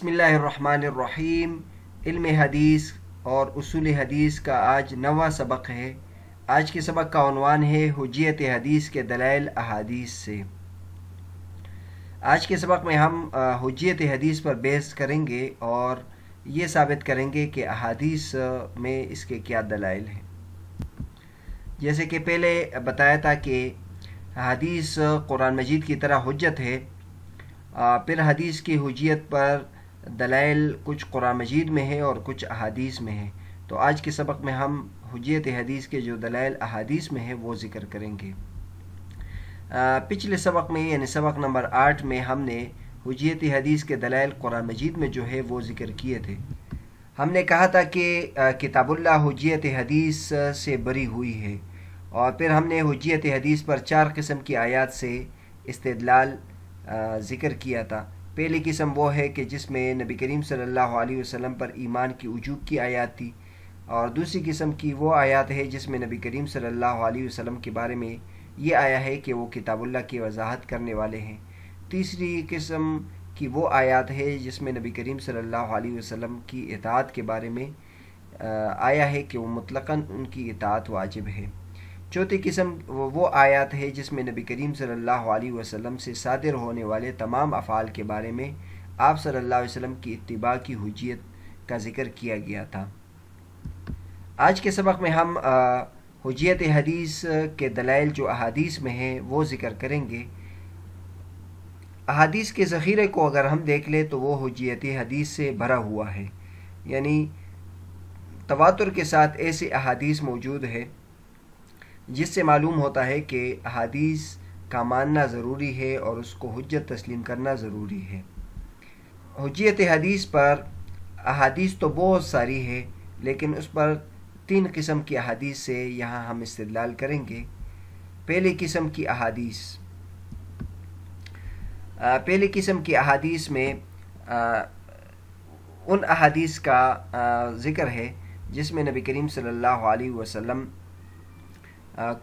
बिस्मिल्लाहिर्रहमानिर्रहीम। इल्म हदीस और उसूल हदीस का आज 9वां सबक है। आज के सबक का उन्वान है हुज्जियत हदीस के दलाइल अहादीस से। आज के सबक में हम हुज्जियत हदीस पर बहस करेंगे और ये साबित करेंगे कि अहादीस में इसके क्या दलाइल हैं। जैसे कि पहले बताया था कि हदीस कुरान मजीद की तरह हुज्जत है। फिर हदीस की हुज्जियत पर दलाइल कुछ कुरान मजीद में है और कुछ अहादीस में है। तो आज के सबक में हम हुज्जियत हदीस के जो दलाइल अहादीस में है वो ज़िक्र करेंगे। पिछले सबक में यानी सबक नंबर 8 में हमने हुज्जियत हदीस के दलाइल कुरान मजीद में जो है वो ज़िक्र किए थे। हमने कहा था कि किताबुल्लाह हुज्जियत हदीस से बरी हुई है और फिर हमने हुज्जियत हदीस पर 4 किस्म की आयात से इस्तिदलाल ज़िक्र किया था। पहली किस्म वो है कि जिसमें नबी करीम सल्लल्लाहु अलैहि वसल्लम पर ईमान की वजूब की आयत थी, और दूसरी किस्म की वो आयत है जिसमें नबी करीम सल्लल्लाहु अलैहि वसल्लम के बारे में ये आया है कि वो किताबुल्लाह की वजाहत करने वाले हैं। तीसरी किस्म की वो आयत है जिसमें नबी करीम सल्लल्लाहु अलैहि वसल्लम की इताअत के बारे में आया है कि वो मुतलक़न उनकी इताअत वाजिब है। चौथी किस्म वो आयत है जिसमें नबी करीम सल्लल्लाहु अलैहि वसल्लम से सादिर होने वाले तमाम अफ़ाल के बारे में आप सल्लल्लाहु अलैहि वसल्लम की इत्तिबा की हुज्जियत का ज़िक्र किया गया था। आज के सबक में हम हुज्जियत हदीस के दलाइल जो अहादीस में हैं वो ज़िक्र करेंगे। अहादीस के ज़ख़ीरे को अगर हम देख लें तो वो हुज्जियत हदीस से भरा हुआ है, यानी तवातुर के साथ ऐसे अहादीस मौजूद है जिससे मालूम होता है कि अहादीस का मानना ज़रूरी है और उसको हुज्जत तस्लीम करना ज़रूरी है। हुज्जियत हदीस पर अहादीस तो बहुत सारी है, लेकिन उस पर 3 किस्म की अहादीस से यहाँ हम इस्तिदलाल करेंगे। पहली किस्म की अहादीस में उन अहादीस का ज़िक्र है जिसमें नबी करीम सल्लल्लाहु अलैहि वसल्लम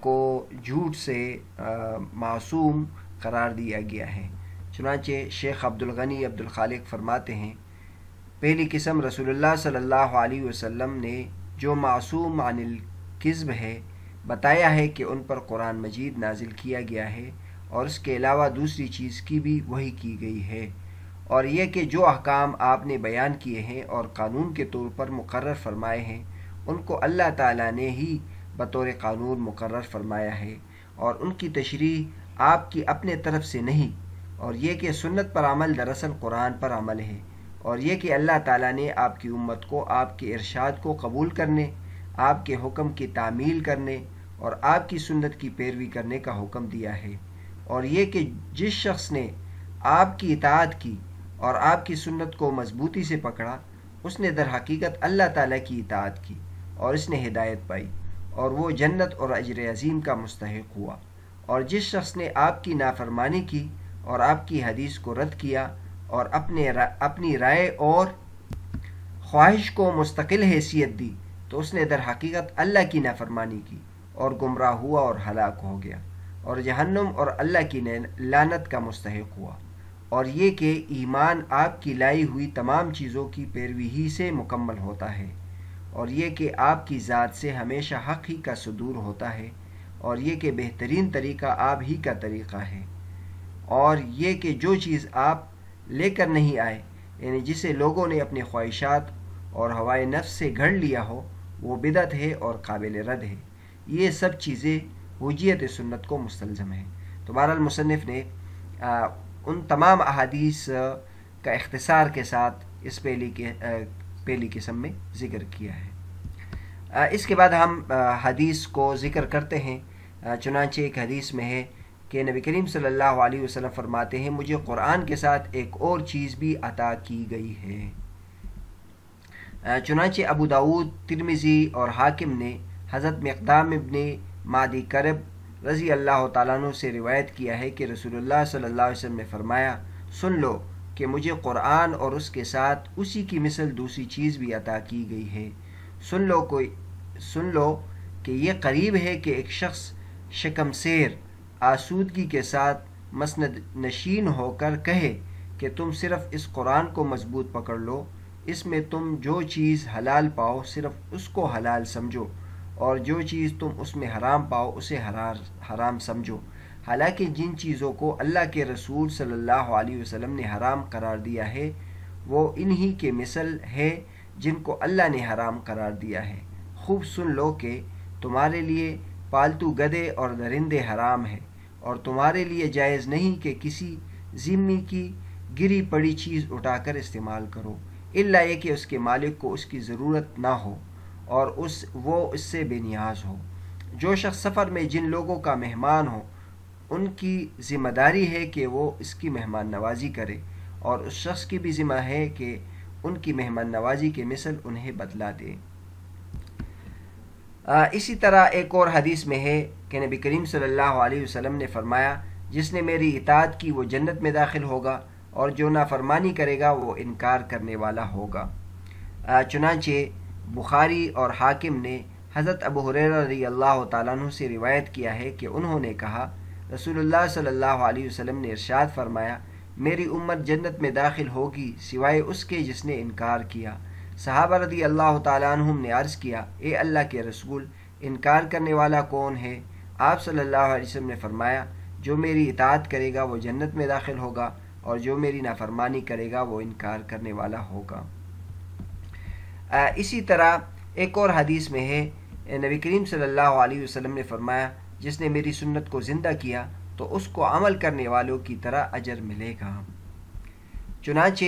को झूठ से मासूम करार दिया गया है। चुनांचे शेख अब्दुल गनी अब्दुल खालिक फरमाते हैं, पहली किस्म रसूलुल्लाह सल्लल्लाहु अलैहि वसल्लम ने जो मासूम अनिल किज़्ब है बताया है कि उन पर कुरान मजीद नाजिल किया गया है और इसके अलावा दूसरी चीज़ की भी वही की गई है, और यह कि जो अहकाम आपने बयान किए हैं और कानून के तौर पर मुकर्रर फरमाए हैं उनको अल्लाह ताला ने ही बतौर कानून मुकर्रर फरमाया है और उनकी तशरीह आपकी अपने तरफ से नहीं, और ये कि सुन्नत पर अमल दरअसल कुरान पर अमल है, और ये कि अल्लाह ताला ने आपकी उम्मत को आपके इरशाद को कबूल करने, आपके हुक्म की तामील करने और आपकी सुन्नत की पैरवी करने का हुक्म दिया है, और ये कि जिस शख्स ने आपकी इताअत की और आपकी सुन्नत को मजबूती से पकड़ा उसने दर हकीकत अल्लाह ताला की इताअत की और इसने हिदायत पाई और वो जन्नत और अजर अज़ीम का मुस्तहिक हुआ, और जिस शख्स ने आपकी नाफरमानी की और आपकी हदीस को रद्द किया और अपनी राय और ख्वाहिश को मुस्तकिल हैसियत दी तो उसने दर हकीकत अल्लाह की नाफरमानी की और गुमराह हुआ और हलाक हो गया और जहन्नुम और अल्लाह की लानत का मुस्तहिक हुआ। और ये कि ईमान आपकी लाई हुई तमाम चीज़ों की पैरवी ही से मुकम्मल होता है, और ये कि आपकी ज़ात से हमेशा हक़ ही का सुदूर होता है, और ये कि बेहतरीन तरीक़ा आप ही का तरीक़ा है, और ये कि जो चीज़ आप लेकर नहीं आए यानी जिसे लोगों ने अपने ख्वाहिशात और हवाए नफ्स से घड़ लिया हो वो बिदअत है और काबिल रद्द है। ये सब चीज़ें हुज्जियत सुन्नत को मुस्तलज़म है। तो बहरहाल मुसन्निफ़ ने उन तमाम अहादीस का इख्तिसार के साथ इस पहली किस्म में ज़िक्र किया है। इसके बाद हम हदीस को ज़िक्र करते हैं। चुनांचे एक हदीस में है कि नबी करीम सल्लल्लाहु अलैहि वसल्लम फरमाते हैं, मुझे कुरान के साथ एक और चीज़ भी अता की गई है। चुनांचे अबू दाऊद, तिरमिज़ी और हाकिम ने हज़रत मिक़दाम इब्न मादी करब रज़ी अल्लाह तआला अन्हु से रिवायत किया है कि रसूलुल्लाह सल्लल्लाहु अलैहि वसल्लम ने फरमाया, सुन लो कि मुझे कुरान और उसके साथ उसी की मिसल दूसरी चीज़ भी अता की गई है। सुन लो कि ये करीब है कि एक शख्स शकमसेर आसूदगी के साथ मसनद नशीन होकर कहे کہ تم صرف اس قرآن کو مضبوط پکڑ لو، اس میں تم جو چیز حلال پاؤ صرف اس کو حلال سمجھو، اور جو چیز تم اس میں حرام پاؤ اسے حرام سمجھو، حالانکہ جن چیزوں کو اللہ کے رسول صلی اللہ علیہ وسلم نے حرام قرار دیا ہے وہ انہی کے مثل ہے جن کو اللہ نے حرام قرار دیا ہے۔ خوب سن لو کہ تمہارے لیے پالتو گدھے اور درندے حرام ہیں، اور تمہارے لیے جائز نہیں کہ کسی ذمہ کی گری پڑی چیز اٹھا کر استعمال کرو، الا یہ کہ اس کے مالک کو اس کی ضرورت نہ ہو اور وہ اس سے بے نیاز ہو۔ جو شخص سفر میں جن لوگوں کا مہمان ہو ان کی ذمہ داری ہے کہ وہ اس کی مہمان نوازی کرے، اور اس شخص کی بھی ذمہ ہے کہ ان کی مہمان نوازی کے مثل انہیں بدلا دے۔ اسی طرح ایک اور حدیث میں ہے کہ نبی کریم صلی اللہ علیہ وسلم نے فرمایا، جس نے میری اطاعت کی وہ جنت میں داخل ہوگا، اور جو نافرمانی کرے گا وہ انکار کرنے والا ہوگا۔ چنانچہ بخاری اور حاکم نے حضرت ابو ہریرہ رضی اللہ تعالیٰ عنہ سے روایت کیا ہے کہ انہوں نے کہا، رسول اللہ صلی اللہ علیہ وسلم نے ارشاد فرمایا، میری امت جنت میں داخل ہوگی سوائے اس کے جس نے انکار کیا۔ صحابہ رضی اللہ تعالیٰ عنہم نے عرض کیا، اے اللہ کے رسول، انکار کرنے والا کون ہے؟ آپ صلی اللہ علیہ وسلم نے فرمایا، جو میری اطاعت کرے گا وہ جنت میں داخل ہوگا، اور جو میری نافرمانی کرے گا وہ انکار کرنے والا ہوگا۔ اسی طرح ایک اور حدیث میں ہے، نبی کریم صلی اللہ علیہ وسلم نے فرمایا، جس نے میری سنت کو زندہ کیا تو اس کو عمل کرنے والوں کی طرح اجر ملے گا۔ چنانچہ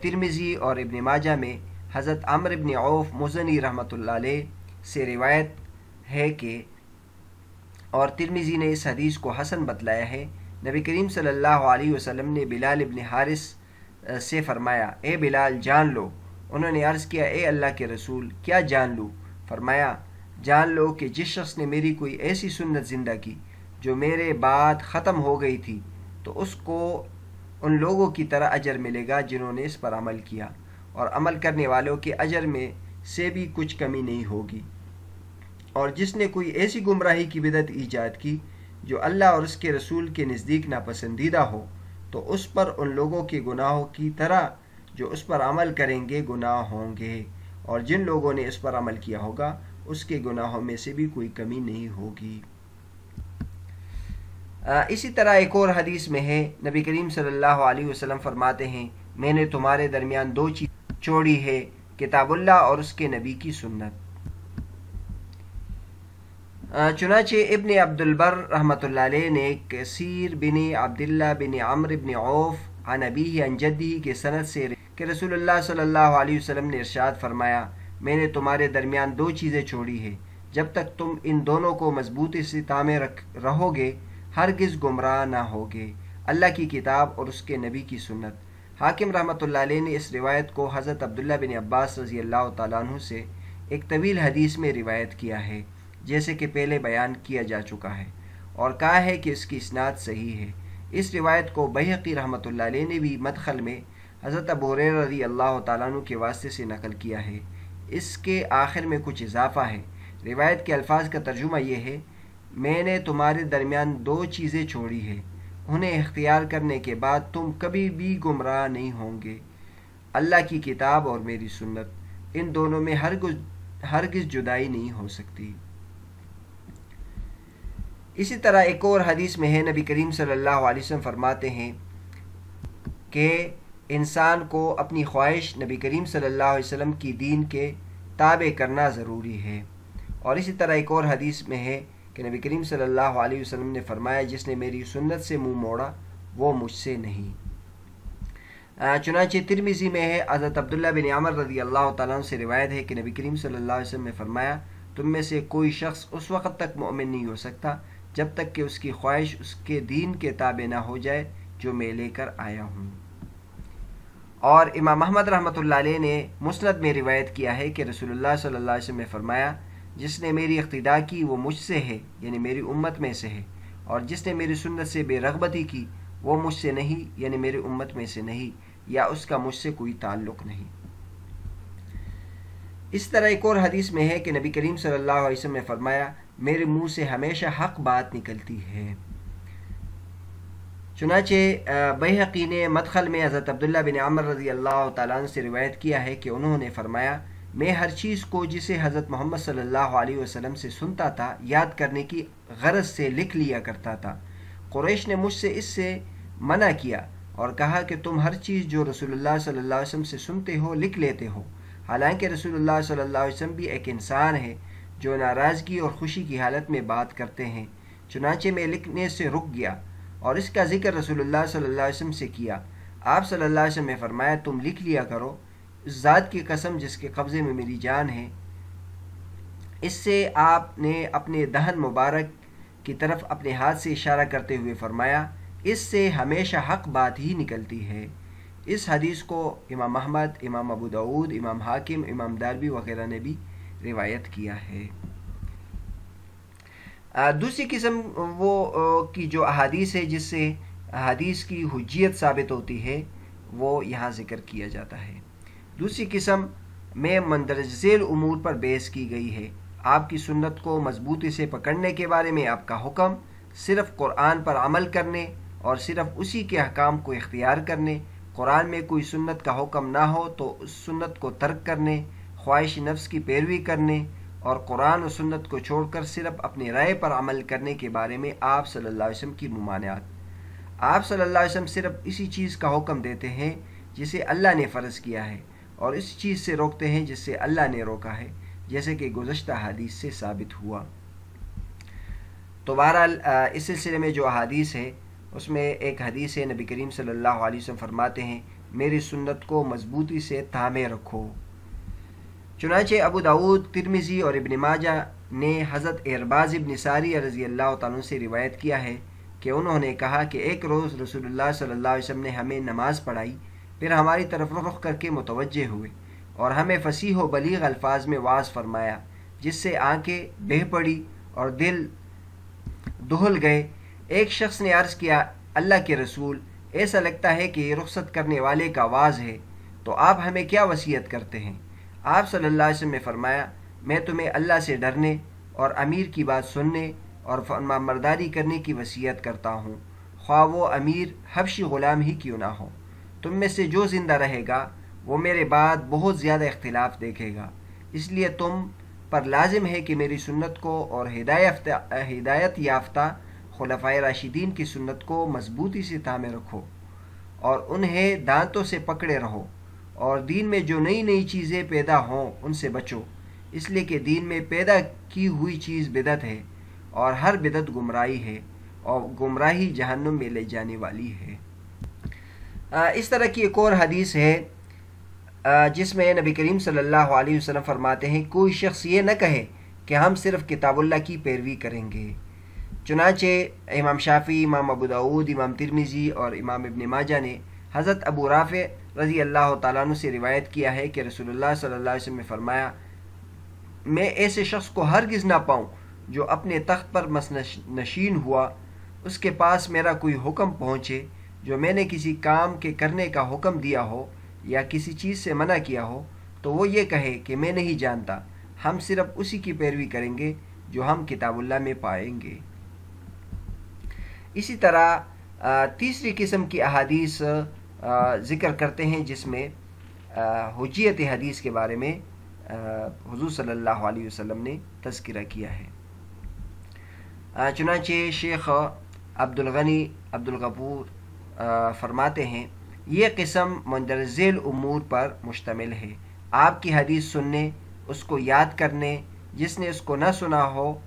ترمذی اور ابن ماجہ میں حضرت عمرو بن عوف مزنی رحمۃ اللہ علیہ سے روایت ہے کہ، اور ترمذی نے اس حدیث کو حسن بتلایا ہے، نبی کریم صلی اللہ علیہ وسلم نے بلال ابن حارث سے فرمایا، اے بلال جان لو۔ انہوں نے عرض کیا، اے اللہ کے رسول کیا جان لوں؟ فرمایا، جان لو کہ جس شخص نے میری کوئی ایسی سنت زندہ کی جو میرے بعد ختم ہو گئی تھی تو اس کو ان لوگوں کی طرح اجر ملے گا جنہوں نے اس پر عمل کیا، اور عمل کرنے والوں کے اجر میں سے بھی کچھ کمی نہیں ہوگی۔ اور جس نے کوئی ایسی گمراہی کی بدعت ایجاد کی جو اللہ اور اس کے رسول کے نزدیک ناپسندیدہ ہو تو اس پر ان لوگوں کے گناہوں کی طرح جو اس پر عمل کریں گے گناہ ہوں گے، اور جن لوگوں نے اس پر عمل کیا ہوگا اس کے گناہوں میں سے بھی کوئی کمی نہیں ہوگی۔ اسی طرح ایک اور حدیث میں ہے، نبی کریم صلی اللہ علیہ وسلم فرماتے ہیں، میں نے تمہارے درمیان دو چیز چھوڑی ہے، کتاب اللہ اور اس کے نبی کی سنت۔ چنانچہ ابن عبد البر رحمۃ اللہ علیہ نے کثیر بن عبداللہ بن عمرو بن عوف عن ابیہ عن جدہ کے سند سے کہ رسول اللہ صلی اللہ علیہ وسلم نے ارشاد فرمایا، میں نے تمہارے درمیان دو چیزیں چھوڑی ہیں، جب تک تم ان دونوں کو مضبوطی سے تھامے رہو گے ہرگز گمراہ نہ ہوگے، اللہ کی کتاب اور اس کے نبی کی سنت۔ حاکم رحمۃ اللہ علیہ نے اس روایت کو حضرت عبداللہ بن عباس رضی اللہ تعالیٰ عنہ سے ایک طویل حدیث میں روایت کیا ہے، جیسے کہ پہلے بیان کیا جا چکا ہے، اور کہا ہے کہ اس کی اسناد صحیح ہے۔ اس روایت کو بہقی رحمۃ اللہ علیہ نے بھی مدخل میں حضرت ابو ہریرہ رضی اللہ تعالیٰ عنہ کے واسطے سے نقل کیا ہے۔ اس کے آخر میں کچھ اضافہ ہے۔ روایت کے الفاظ کا ترجمہ یہ ہے، میں نے تمہارے درمیان دو چیزیں چھوڑی ہیں، انہیں اختیار کرنے کے بعد تم کبھی بھی گمراہ نہیں ہوں گے، اللہ کی کتاب اور میری سنت، ان دونوں میں ہرگز جدائی نہیں ہو سکتی۔ اسی طرح ایک اور حدیث میں ہے، نبی کریم صلی اللہ علیہ وسلم فرماتے ہیں کہ انسان کو اپنی خواہش نبی کریم صلی اللہ علیہ وسلم کی دین کے تابع کرنا ضروری ہے۔ اور اسی طرح ایک اور حدیث میں ہے کہ نبی کریم صلی اللہ علیہ وسلم نے فرمایا، جس نے میری سنت سے منہ موڑا وہ مجھ سے نہیں۔ چنانچہ ترمذی میں ہے، حضرت عبداللہ بن عمر رضی اللہ تعالیٰ عنہ سے روایت ہے کہ نبی کریم صلی اللہ علیہ وسلم نے فرمایا، تم میں سے کوئی شخص اس وقت تک مومن نہیں ہو سکتا جب تک کہ اس کی خواہش اس کے دین کے تابع نہ ہو جائے جو میں لے کر آیا ہوں۔ اور امام احمد رحمۃ اللہ علیہ نے مسند میں روایت کیا ہے کہ رسول اللہ صلی اللہ علیہ وسلم نے فرمایا، جس نے میری اقتداء کی وہ مجھ سے ہے، یعنی میری امت میں سے ہے، اور جس نے میری سنت سے بے رغبتی کی وہ مجھ سے نہیں، یعنی میری امت میں سے نہیں، یا اس کا مجھ سے کوئی تعلق نہیں۔ اس طرح ایک اور حدیث میں ہے کہ نبی کریم صلی اللہ علیہ وسلم نے فرمایا، میرے منہ سے ہمیشہ حق بات نکلتی ہے۔ चुनाचे बैहक़ी ने मदखल में हज़रत अब्दुल्ला बिन अमर रज़ी अल्लाह तआला अन्हु से रिवायत किया है कि उन्होंने फरमाया, मैं हर चीज़ को जिसे हज़रत मोहम्मद सल्लल्लाहु अलैहि वसल्लम से सुनता था याद करने की गरज से लिख लिया करता था। कुरैश ने मुझसे इससे मना किया और कहा कि तुम हर चीज़ जो रसूलुल्लाह सल्लल्लाहु अलैहि वसल्लम से सुनते हो लिख लेते हो, हालांकि रसूलुल्लाह सल्लल्लाहु अलैहि वसल्लम भी एक इंसान है जो नाराज़गी और खुशी की हालत में बात करते हैं। चुनाचे मैं लिखने से रुक गया और इसका जिक्र रसूलुल्लाह सल्लल्लाहु अलैहि वसल्लम से किया। आप सल्लल्लाहु अलैहि वसल्लम ने फरमाया, तुम लिख लिया करो, इस ज़ात की कसम जिसके कब्ज़े में मेरी जान है। इससे आपने अपने दहन मुबारक की तरफ अपने हाथ से इशारा करते हुए फरमाया, इससे हमेशा हक बात ही निकलती है। इस हदीस को इमाम अहमद, इमाम अबू दाऊद, इमाम हाकिम, इमाम दारबी वगैरह ने भी रिवायत किया है। दूसरी किस्म वो की जो अहादीस है जिससे हदीस की हुज्जियत साबित होती है वो यहाँ ज़िक्र किया जाता है। दूसरी किस्म में मंदरज झेल उमूर पर बहस की गई है। आपकी सुन्नत को मजबूती से पकड़ने के बारे में आपका हुक्म, सिर्फ़ कुरान पर अमल करने और सिर्फ़ उसी के अहकाम को इख्तियार करने, कुरान में कोई सुन्नत का हुक्म ना हो तो उस सुन्नत को तर्क करने, ख्वाहिश नफ्स की पैरवी करने और कुरान और सुन्नत को छोड़कर सिर्फ अपनी राय पर अमल करने के बारे में आप सल्लल्लाहु अलैहि वसल्लम की मुमानियात। आप सल्लल्लाहु अलैहि वसल्लम सिर्फ इसी चीज़ का हुक्म देते हैं जिसे अल्लाह ने फ़र्ज़ किया है और इस चीज़ से रोकते हैं जिससे अल्लाह ने रोका है, जैसे कि गुज़श्ता हदीस से साबित हुआ। तो बहरहाल इस सिलसिले में जो अहादीस है उसमें एक हदीस है, नबी करीम सल्लल्लाहु अलैहि वसल्लम फरमाते हैं, मेरी सुन्नत को मजबूती से थामे रखो। चुनाचे अबू दाऊद, तिरमिज़ी और इब्न माजा ने हज़रत इरबाज़ इब्न सारिया रज़ी अल्लाह तआला अन्हु से रिवायत किया है कि उन्होंने कहा कि एक रोज़ रसूलुल्लाह सल्लल्लाहु अलैहि वसल्लम ने हमें नमाज़ पढ़ाई, फिर हमारी तरफ रुख करके मुतवज्जे हुए और हमें फसीह व बलीग अल्फाज में वाज़ फरमाया, जिससे आंखें बह पड़ी और दिल दुहल गए। एक शख्स ने अर्ज़ किया, अल्लाह के रसूल, ऐसा लगता है कि ये रुखसत करने वाले का वाज़ है, तो आप हमें क्या वसीयत करते हैं? आप सल्लल्लाहु अलैहि वसल्लम ने फरमाया, मैं तुम्हें अल्लाह से डरने और अमीर की बात सुनने और फरमाबरदारी करने की वसीयत करता हूँ, ख्वाह वो अमीर हबशी ग़ुलाम ही क्यों ना हो। तुम में से जो ज़िंदा रहेगा वो मेरे बाद बहुत ज़्यादा इख्तिलाफ देखेगा, इसलिए तुम पर लाजिम है कि मेरी सुन्नत को और हिदायत याफ्ता खुलफ़ाए राशिदीन की सुन्नत को मजबूती से थामे रखो और उन्हें दांतों से पकड़े रहो और दीन में जो नई नई चीज़ें पैदा हों उनसे बचो, इसलिए कि दीन में पैदा की हुई चीज़ बिदअत है और हर बिदअत गुमराही है और गुमराही जहन्नुम में ले जाने वाली है। इस तरह की एक और हदीस है जिसमें नबी करीम सल्लल्लाहु अलैहि वसल्लम फरमाते हैं, कोई शख्स ये न कहे कि हम सिर्फ़ किताबुल्लाह की पैरवी करेंगे। चुनाचे इमाम शाफ़ी, इमाम अबू दाऊद, इमाम तिरमिज़ी और इमाम इब्न माजा ने हज़रत अबू राफ़े रज़ी अल्लाह तआला अन्हु से रिवायत किया है कि रसूलुल्लाह सल्लल्लाहु अलैहि वसल्लम ने फरमाया, मैं ऐसे शख्स को हरगिज़ ना पाऊँ जो अपने तख्त पर नशीन हुआ, उसके पास मेरा कोई हुक्म पहुँचे जो मैंने किसी काम के करने का हुक्म दिया हो या किसी चीज़ से मना किया हो, तो वो ये कहे कि मैं नहीं जानता, हम सिर्फ उसी की पैरवी करेंगे जो हम किताबुल्लाह में पाएंगे। इसी तरह तीसरी किस्म की अहादीस ज़िक्र करते हैं जिसमें हुज्जियत हदीस के बारे में हुज़ूर सल्लल्लाहु अलैहि वसल्लम ने तज़किरा किया है। चुनांचे शेख अब्दुल गनी अब्दुल गफूर फरमाते हैं, ये किस्म मंदरज झेल उमूर पर मुश्तमिल है। आपकी हदीस सुनने, उसको याद करने, जिसने उसको न सुना हो,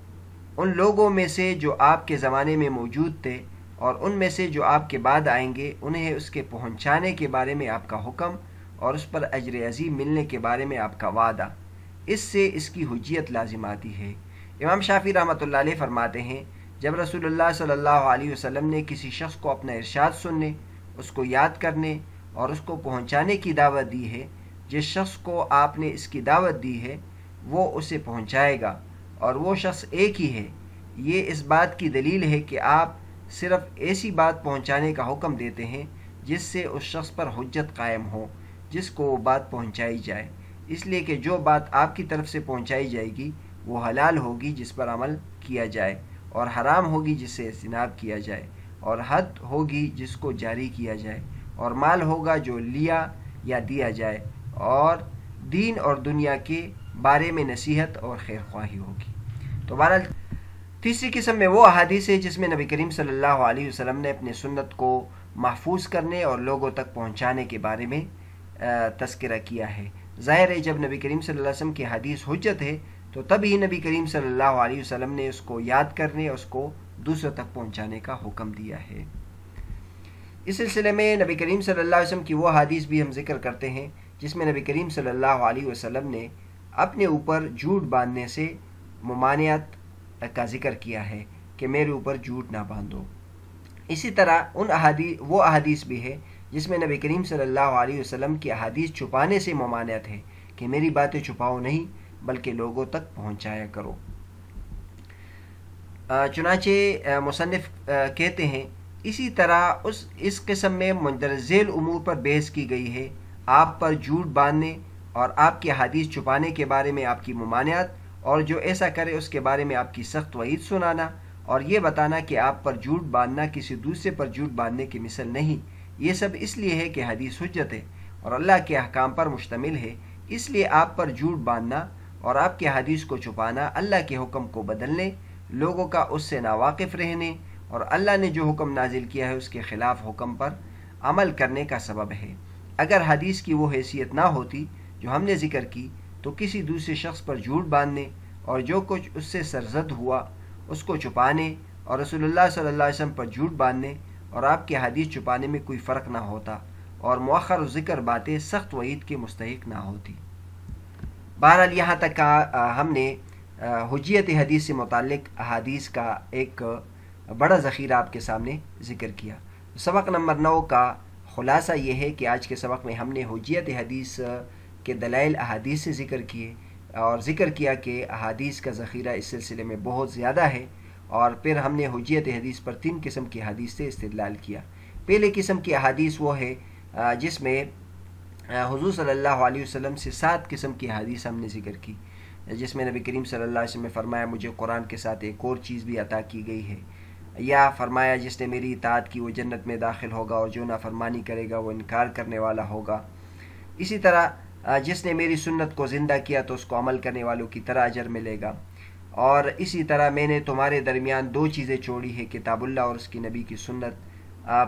उन लोगों में से जो आपके ज़माने में मौजूद थे और उनमें से जो आपके बाद आएंगे, उन्हें उसके पहुँचाने के बारे में आपका हुक्म और उस पर अजर अज़ीम मिलने के बारे में आपका वादा, इससे इसकी हुज्जियत लाजिम आती है। इमाम शाफ़ी रहमतुल्लाह अलैह फरमाते हैं, जब रसूलुल्लाह सल्लल्लाहु अलैहि वसल्लम ने किसी शख्स को अपना इरशाद सुनने, उसको याद करने और उसको पहुँचाने की दावत दी है, जिस शख्स को आपने इसकी दावत दी है वो उसे पहुँचाएगा और वो शख्स एक ही है। ये इस बात की दलील है कि आप सिर्फ़ ऐसी बात पहुँचाने का हुक्म देते हैं जिससे उस शख्स पर हुज्जत कायम हो, जिसको वो बात पहुँचाई जाए, इसलिए कि जो बात आपकी तरफ से पहुँचाई जाएगी वो हलाल होगी जिस पर अमल किया जाए और हराम होगी जिससे इज्तिनाब किया जाए, اور حد ہوگی جس کو جاری کیا جائے، اور مال ہوگا جو لیا یا دیا جائے، اور دین اور دنیا کے بارے میں نصیحت اور خیر خواہی ہوگی۔ تو بہرحال تیسری قسم میں وہ احادیث ہے جس میں نبی کریم صلی اللہ علیہ وسلم نے اپنے سنت کو محفوظ کرنے اور لوگوں تک پہنچانے کے بارے میں تذکرہ کیا ہے۔ ظاہر ہے جب نبی کریم صلی اللہ علیہ وسلم کی حدیث حجت ہے تو تب ہی نبی کریم صلی اللہ علیہ وسلم نے اس کو یاد کرنے اور اس کو دوسروں تک پہنچانے کا حکم دیا ہے۔ اس سلسلے میں نبی کریم صلی اللہ علیہ وسلم کی وہ حدیث بھی ہم ذکر کرتے ہیں جس میں نبی کریم صلی اللہ علیہ وسلم نے اپنے اوپر جھوٹ باندھنے سے ممانعت کا ذکر کیا ہے کہ میرے اوپر جھوٹ نہ باندھو۔ اسی طرح وہ احادیث بھی ہے جس میں نبی کریم صلی اللہ علیہ وسلم کی احادیث چھپانے سے ممانعت ہے کہ میری باتیں چھپاؤ نہیں بلکہ لوگوں تک پہنچایا کرو۔ چنانچہ مصنف کہتے ہیں اسی طرح اس قسم میں مندرجہ ذیل امور پر بحث کی گئی ہے، آپ پر جھوٹ باندھنے اور آپ کی حدیث چھپانے کے بارے میں آپ کی ممانعت، اور جو ایسا کرے اس کے بارے میں آپ کی سخت وعید سنانا، اور یہ بتانا کہ آپ پر جھوٹ باندھنا کسی دوسرے پر جھوٹ باندھنے کی مثل نہیں۔ یہ سب اس لیے ہے کہ حدیث حجت ہے اور اللہ کے احکام پر مشتمل ہے، اس لیے آپ پر جھوٹ باندھنا اور آپ کی حدیث کو چھپانا اللہ کے حکم کو بدلنے، لوگوں کا اس سے ناواقف رہنے اور اللہ نے جو حکم نازل کیا ہے اس کے خلاف حکم پر عمل کرنے کا سبب ہے۔ اگر حدیث کی وہ حیثیت نہ ہوتی جو ہم نے ذکر کی تو کسی دوسرے شخص پر جھوٹ باندھنے اور جو کچھ اس سے سرزد ہوا اس کو چھپانے اور رسول اللہ صلی اللہ علیہ وسلم پر جھوٹ باندھنے اور آپ کی حدیث چھپانے میں کوئی فرق نہ ہوتا، اور مؤخر ذکر باتیں سخت وعید کے مستحق نہ ہوتی۔ بہرحال یہاں تک ہم نے حجیت حدیث سے متعلق احادیث کا ایک بڑا ذخیرہ آپ کے سامنے ذکر کیا۔ سبق نمبر 9 کا خلاصہ یہ ہے کہ آج کے سبق میں ہم نے حجیت حدیث کے دلائل احادیث سے ذکر کیے اور ذکر کیا کہ احادیث کا ذخیرہ اس سلسلے میں بہت زیادہ ہے، اور پھر ہم نے حجیت حدیث پر 3 قسم کی حدیث سے استدلال کیا۔ پہلے قسم کی احادیث وہ ہے جس میں حضور صلی اللہ علیہ وسلم سے 7 قسم کی حدیث ہم نے ذکر کی، جس میں نبی کریم صلی اللہ علیہ وسلم نے فرمایا مجھے قرآن کے ساتھ ایک اور چیز بھی عطا کی گئی ہے، یا فرمایا جس نے میری اطاعت کی وہ جنت میں داخل ہوگا اور جو نافرمانی کرے گا وہ انکار کرنے والا ہوگا۔ اسی طرح جس نے میری سنت کو زندہ کیا تو اس کو عمل کرنے والوں کی طرح اجر ملے گا، اور اسی طرح میں نے تمہارے درمیان 2 چیزیں چھوڑی ہے، کتاب اللہ اور اس کی نبی کی سنت۔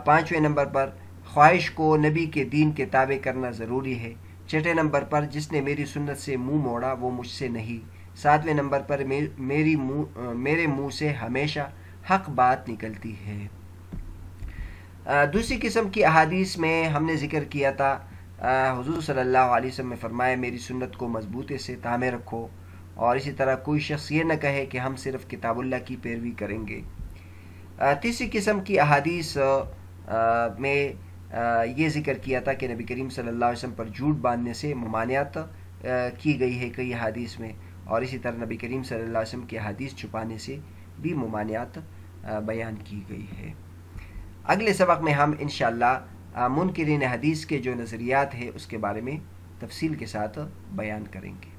5ویں نمبر پر خواہش کو نبی کے دین کے تابع کرنا ضروری ہے۔ 6 نمبر پر جس نے میری سنت سے منہ موڑا وہ مجھ سے نہیں۔ 7ویں نمبر پر میرے منہ سے ہمیشہ حق بات نکلتی ہے۔ دوسری قسم کی احادیث میں ہم نے ذکر کیا تھا حضور صلی اللہ علیہ وسلم نے فرمایا میری سنت کو مضبوطی سے تھامے رکھو، اور اسی طرح کوئی شخص یہ نہ کہے کہ ہم صرف کتاب اللہ کی پیروی کریں گے۔ تیسری قسم کی احادیث میں یہ ذکر کیا تھا کہ نبی کریم صلی اللہ علیہ وسلم پر جھوٹ باندھنے سے ممانعت کی گئی ہے کئی حدیث میں، اور اسی طرح نبی کریم صلی اللہ علیہ وسلم کی حدیث چھپانے سے بھی ممانعت بیان کی گئی ہے۔ اگلے سبق میں ہم انشاءاللہ منکرین حدیث کے جو نظریات ہیں اس کے بارے میں تفصیل کے ساتھ بیان کریں گے۔